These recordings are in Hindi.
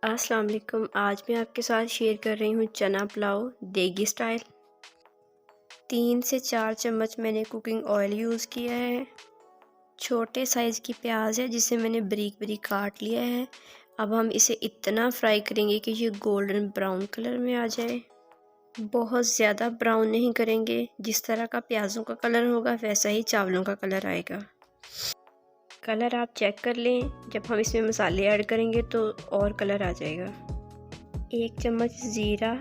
अस्सलाम वालेकुम। आज मैं आपके साथ शेयर कर रही हूँ चना पुलाव देगी स्टाइल। 3 से 4 चम्मच मैंने कुकिंग ऑयल यूज़ किया है। छोटे साइज़ की प्याज है जिसे मैंने बारीक बारीक काट लिया है। अब हम इसे इतना फ्राई करेंगे कि ये गोल्डन ब्राउन कलर में आ जाए। बहुत ज़्यादा ब्राउन नहीं करेंगे, जिस तरह का प्याज़ों का कलर होगा वैसा ही चावलों का कलर आएगा। कलर आप चेक कर लें, जब हम इसमें मसाले ऐड करेंगे तो और कलर आ जाएगा। 1 चम्मच ज़ीरा,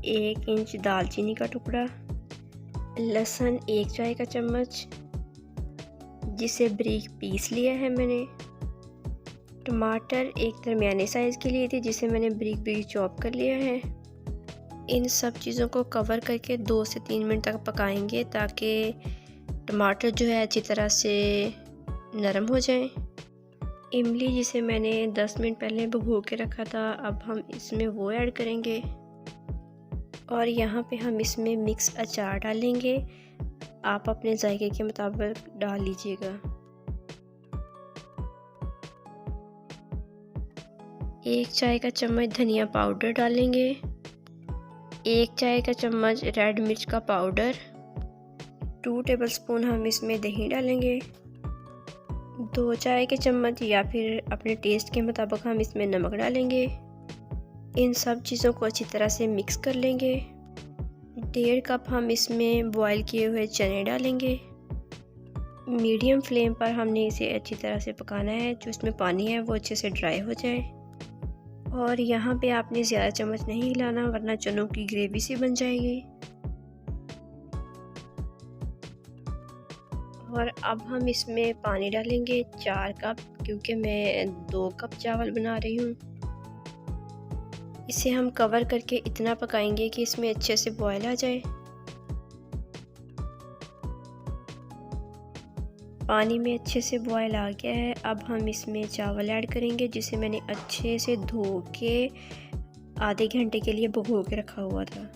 1 इंच दालचीनी का टुकड़ा, लहसुन 1 चाय का चम्मच जिसे बारीक पीस लिया है मैंने। टमाटर एक दरमियाने साइज़ की लिए थी जिसे मैंने बारीक बारीक चॉप कर लिया है। इन सब चीज़ों को कवर करके 2 से 3 मिनट तक पकाएंगे ताकि टमाटर जो है अच्छी तरह से नरम हो जाए। इमली जिसे मैंने 10 मिनट पहले भिगो के रखा था, अब हम इसमें वो ऐड करेंगे और यहाँ पे हम इसमें मिक्स अचार डालेंगे। आप अपने जायके के मुताबिक डाल लीजिएगा। 1 चाय का चम्मच धनिया पाउडर डालेंगे, 1 चाय का चम्मच रेड मिर्च का पाउडर, 2 टेबलस्पून हम इसमें दही डालेंगे, 2 चाय के चम्मच या फिर अपने टेस्ट के मुताबिक हम इसमें नमक डालेंगे। इन सब चीज़ों को अच्छी तरह से मिक्स कर लेंगे। 1.5 कप हम इसमें बॉईल किए हुए चने डालेंगे। मीडियम फ्लेम पर हमने इसे अच्छी तरह से पकाना है, जो इसमें पानी है वो अच्छे से ड्राई हो जाए। और यहाँ पे आपने ज़्यादा चम्मच नहीं हिलाना वरना चनों की ग्रेवी सी बन जाएगी। और अब हम इसमें पानी डालेंगे 4 कप, क्योंकि मैं 2 कप चावल बना रही हूँ। इसे हम कवर करके इतना पकाएंगे कि इसमें अच्छे से बॉयल आ जाए। पानी में अच्छे से बॉयल आ गया है। अब हम इसमें चावल ऐड करेंगे जिसे मैंने अच्छे से धो के आधे घंटे के लिए भिगो के रखा हुआ था।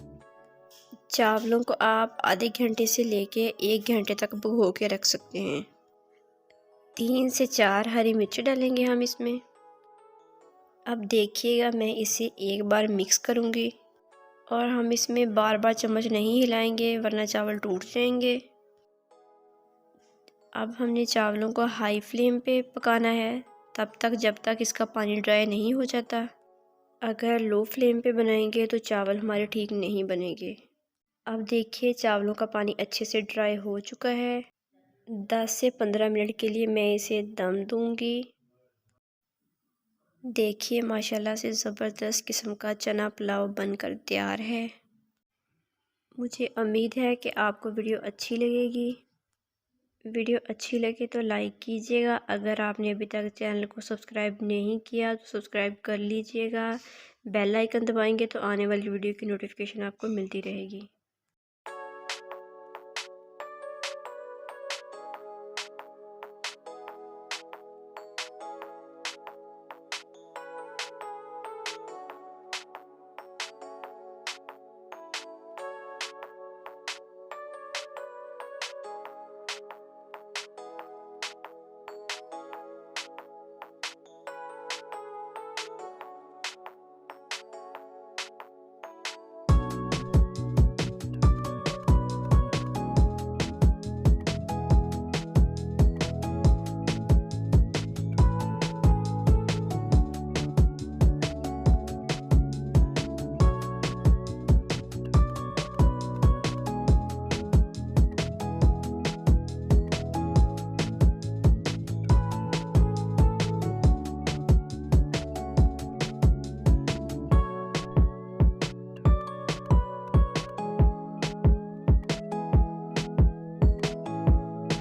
चावलों को आप आधे घंटे से लेके 1 घंटे तक भिगो के रख सकते हैं। 3 से 4 हरी मिर्च डालेंगे हम इसमें। अब देखिएगा, मैं इसे एक बार मिक्स करूँगी और हम इसमें बार बार चम्मच नहीं हिलाएंगे वरना चावल टूट जाएंगे। अब हमने चावलों को हाई फ्लेम पे पकाना है तब तक जब तक इसका पानी ड्राई नहीं हो जाता। अगर लो फ्लेम पे बनाएंगे तो चावल हमारे ठीक नहीं बनेंगे। अब देखिए, चावलों का पानी अच्छे से ड्राई हो चुका है। 10 से 15 मिनट के लिए मैं इसे दम दूंगी। देखिए, माशाल्लाह से ज़बरदस्त किस्म का चना पुलाव बनकर तैयार है। मुझे उम्मीद है कि आपको वीडियो अच्छी लगेगी। वीडियो अच्छी लगे तो लाइक कीजिएगा। अगर आपने अभी तक चैनल को सब्सक्राइब नहीं किया तो सब्सक्राइब कर लीजिएगा। बेल आइकन दबाएंगे तो आने वाली वीडियो की नोटिफिकेशन आपको मिलती रहेगी।